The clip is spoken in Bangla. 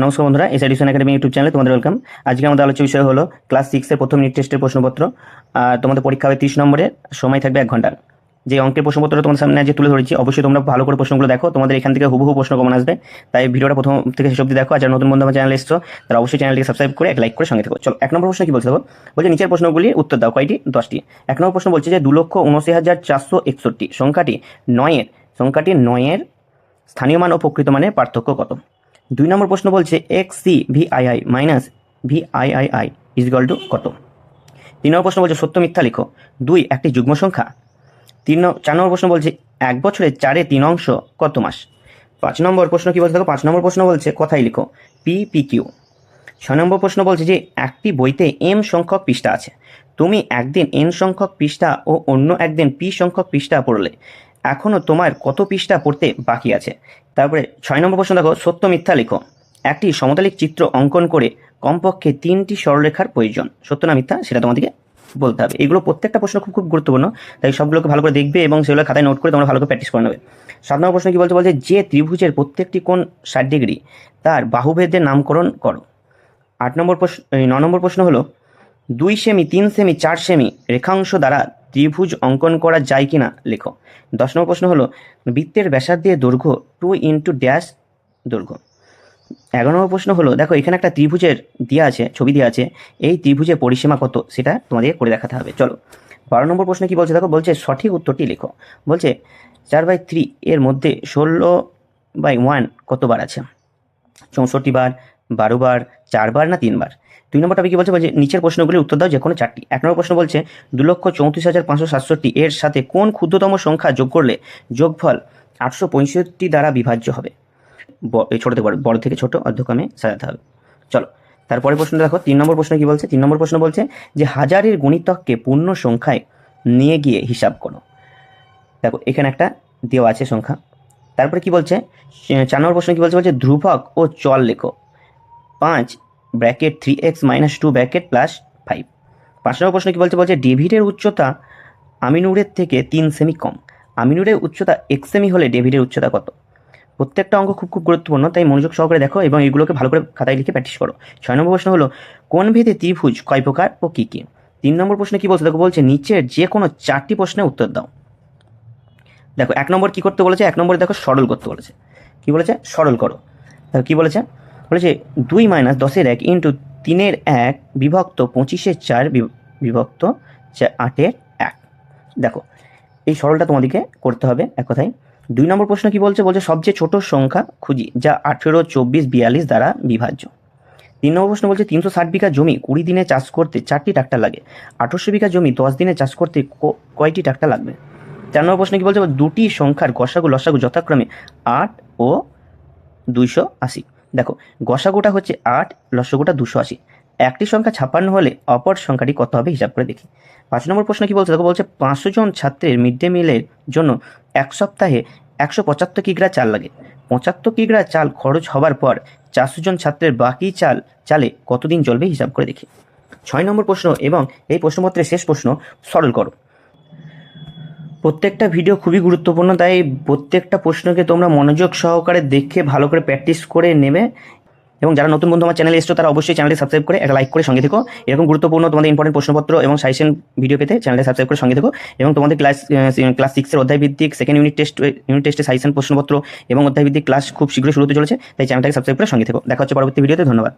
নমস্কার বন্ধুরা, এসআইডিশন একাডেমি ইউটিউব চ্যানেলে তোমাদের ওয়েলকাম। আজকে আমাদের আলোচ্য বিষয় হলো ক্লাস 6 এর প্রথম ইউনিট টেস্টের প্রশ্নপত্র। আর তোমাদের পরীক্ষা হবে 30 নম্বরের, সময় থাকবে 1 ঘন্টা। যে অঙ্কের প্রশ্নপত্রটা তোমাদের সামনে আজকে তুলে ধরেছি, অবশ্যই তোমরা ভালো করে প্রশ্নগুলো দেখো, তোমাদের এখান থেকে হুবহু প্রশ্ন কমন আসবে। তাই ভিডিওটা প্রথম থেকে শেষ অবধি দেখো। আর যারা নতুন বন্ধু আমার চ্যানেলে এসছো তারা অবশ্যই চ্যানেলটিকে সাবস্ক্রাইব করে এক লাইক করে সঙ্গে থেকো। চলো 1 নম্বর প্রশ্ন কি বলছে দেখো। বলছে নিচের প্রশ্নগুলির উত্তর দাও। কয়টি? 10টি। 1 নম্বর প্রশ্ন বলছে যে 2,79,461 সংখ্যাটি 9 এর স্থানীয় মান ও প্রকৃত মানের পার্থক্য কত? 2 নম্বর প্রশ্ন বলছে XCVII minus VIII is equal to কত? 3 নম্বর প্রশ্ন বলছে সত্য মিথ্যা লিখো। 2 একটি যুগ্ম সংখ্যা। 4 নম্বর প্রশ্ন বলছে 1 বছরে 4/3 অংশ কত মাস? 5 নম্বর প্রশ্ন কি বলছে দেখো। 5 নম্বর প্রশ্ন বলছে কথাই লিখো PPQ। 6 নম্বর প্রশ্ন বলছে যে একটি বইতে M সংখ্যক পৃষ্ঠা আছে, তুমি একদিন N সংখ্যক পৃষ্ঠা ও অন্য একদিন P সংখ্যক পৃষ্ঠা পড়লে, এখনও তোমার কত পৃষ্ঠা পড়তে বাকি আছে? তারপরে 6 নম্বর প্রশ্ন দেখো সত্য মিথ্যা লিখো। একটি সমতলিক চিত্র অঙ্কন করে কমপক্ষে 3টি সরলরেখার প্রয়োজন, সত্য না মিথ্যা সেটা তোমাদেরকে বলতে হবে। এগুলো প্রত্যেকটা প্রশ্ন খুব খুব গুরুত্বপূর্ণ, তাই সবগুলোকে ভালো করে দেখবে এবং সেগুলো খাতায় নোট করে তোমরা ভালো করে প্র্যাকটিস করে নেবে। 7 নম্বর প্রশ্ন কি বলছে যে ত্রিভুজের প্রত্যেকটি কোণ 60 ডিগ্রি তার বাহুভেদের নামকরণ করো। 9 নম্বর প্রশ্ন হলো 2 সেমি 3 সেমি 4 সেমি রেখাংশ দ্বারা ত্রিভুজ অঙ্কন করা যায় কিনা লেখো। 10 নম্বর প্রশ্ন হলো বৃত্তের ব্যাসার্ধের দৈর্ঘ্য 2 ইন্টু ড্যাশ দৈর্ঘ্য। 11 নম্বর প্রশ্ন হলো দেখো এখানে একটা ত্রিভুজের দেওয়া আছে, ছবি দেওয়া আছে, এই ত্রিভুজের পরিসীমা কত সেটা তোমাদের করে দেখাতে হবে। চলো 12 নম্বর প্রশ্ন কি বলছে দেখো। বলছে সঠিক উত্তরটি লেখো। বলছে 4/3 এর মধ্যে 16/1 কতবার আছে? 64 বার, 12 বার, 4 বার না 3 বার? 2 নম্বরটা কি বলছে নিচের প্রশ্নগুলির উত্তর দাও যে কোনো 4টি। 1 নম্বর প্রশ্ন বলছে 2,34,567 এর সাথে কোন ক্ষুদ্রতম সংখ্যা যোগ করলে যোগফল 865 দ্বারা বিভাজ্য হবে? ছোট থেকে বড় থেকে ছোট অর্ধক্রমে সাজাতে হবে। চলো তারপরে প্রশ্ন দেখো। 3 নম্বর প্রশ্ন কি বলছে। 3 নম্বর প্রশ্ন বলছে যে হাজারের গুণিতককে পূর্ণ সংখ্যায় নিয়ে গিয়ে হিসাব করো। দেখো এখানে একটা দেওয়া আছে সংখ্যা। তারপরে কি বলছে 4 নম্বর প্রশ্ন কি বলছে ধ্রুবক ও চল লেখো। 5 bracket 3x minus 2 bracket plus 5। 5 নম্বর প্রশ্ন কি বলছে ডেভিডের উচ্চতা আমিনুরের থেকে 3 সেমি কম। আমিনুরের উচ্চতা 1 সেমি হলে ডেভিডের উচ্চতা কত? প্রত্যেকটা অঙ্ক খুব খুব গুরুত্বপূর্ণ, তাই মনোযোগ সহকারে দেখো এবং এগুলোকে ভালো করে খাতায় লিখে প্র্যাকটিস করো। 6 নম্বর প্রশ্ন হলো কোন ভেদে ত্রিভুজ কয় প্রকার ও কী কী? 3 নম্বর প্রশ্ন কি বলছে দেখো। বলছে নিচের যে কোনো 4টি প্রশ্নের উত্তর দাও। দেখো 1 নম্বর কি করতে বলেছে। 1 নম্বরে দেখো সরল করতে বলেছে। কি বলেছে? সরল করো। দেখো কি বলেছে 2 - 10-এর 1 ইন্টু 3-এর 1 বিভক্ত 25-এর 4 বিভক্ত 8-এর 1। দেখো এই সরলটা তোমাদেরকে করতে হবে এক কথায়। 2 নম্বর প্রশ্ন কি বলছে সবচেয়ে ছোট সংখ্যা খুঁজি যা 18, 24, 42 দ্বারা বিভাজ্য। 3 নম্বর প্রশ্ন বলছে 360 বিঘা জমি 20 দিনে চাষ করতে 4টি ট্রাক্টর লাগে, 1800 বিঘা জমি 10 দিনে চাষ করতে কয়টি ট্রাক্টর লাগবে? 4 নম্বর প্রশ্ন কি বলছে দুটি সংখ্যার গসাগু লসাগু যথাক্রমে 8 ও 280। দেখো গসাগুটা হচ্ছে 8, লসাগুটা 280। একটি সংখ্যা 56 হলে অপর সংখ্যাটি কত হবে হিসাব করে দেখি। 5 নম্বর প্রশ্ন কি বলছে দেখো। 500 জন ছাত্রের মিড ডে মিলের জন্য 1 সপ্তাহে 175 কিগ্রা চাল লাগে। 75 কিগ্রা চাল খরচ হবার পর 400 জন ছাত্রের বাকি চালে কতদিন চলবে হিসাব করে দেখি। 6 নম্বর প্রশ্ন এবং এই প্রশ্নপত্রের শেষ প্রশ্ন সরল করো। প্রত্যেকটা ভিডিও খুবই গুরুত্বপূর্ণ, তাই প্রত্যেকটা প্রশ্নকে তোমরা মনোযোগ সহকারে দেখে ভালো করে প্র্যাকটিস করে নেবে। এবং যারা নতুন বন্ধু আমার চ্যানেলে এসছো তারা অবশ্যই চ্যানেলটি সাবস্ক্রাইব করে একটা লাইক করে সঙ্গে থেকো। এরকম গুরুত্বপূর্ণ তোমাদের ইম্পর্টেন্ট প্রশ্নপত্র এবং সাজেশন ভিডিও পেতে চ্যানেলটি সাবস্ক্রাইব করে সঙ্গে থেকো। এবং তোমাদের ক্লাস 6-এর অধ্যায়ভিত্তিক সেকেন্ড ইউনিট টেস্টে সাজেশন প্রশ্নপত্র এবং অধ্যায়ভিত্তিক ক্লাস খুব শীঘ্রই শুরু হতে চলেছে, তাই চ্যানেলটাকে সাবস্ক্রাইব করে সঙ্গে থেকো। দেখা হচ্ছে পরবর্তী ভিডিওতে। ধন্যবাদ।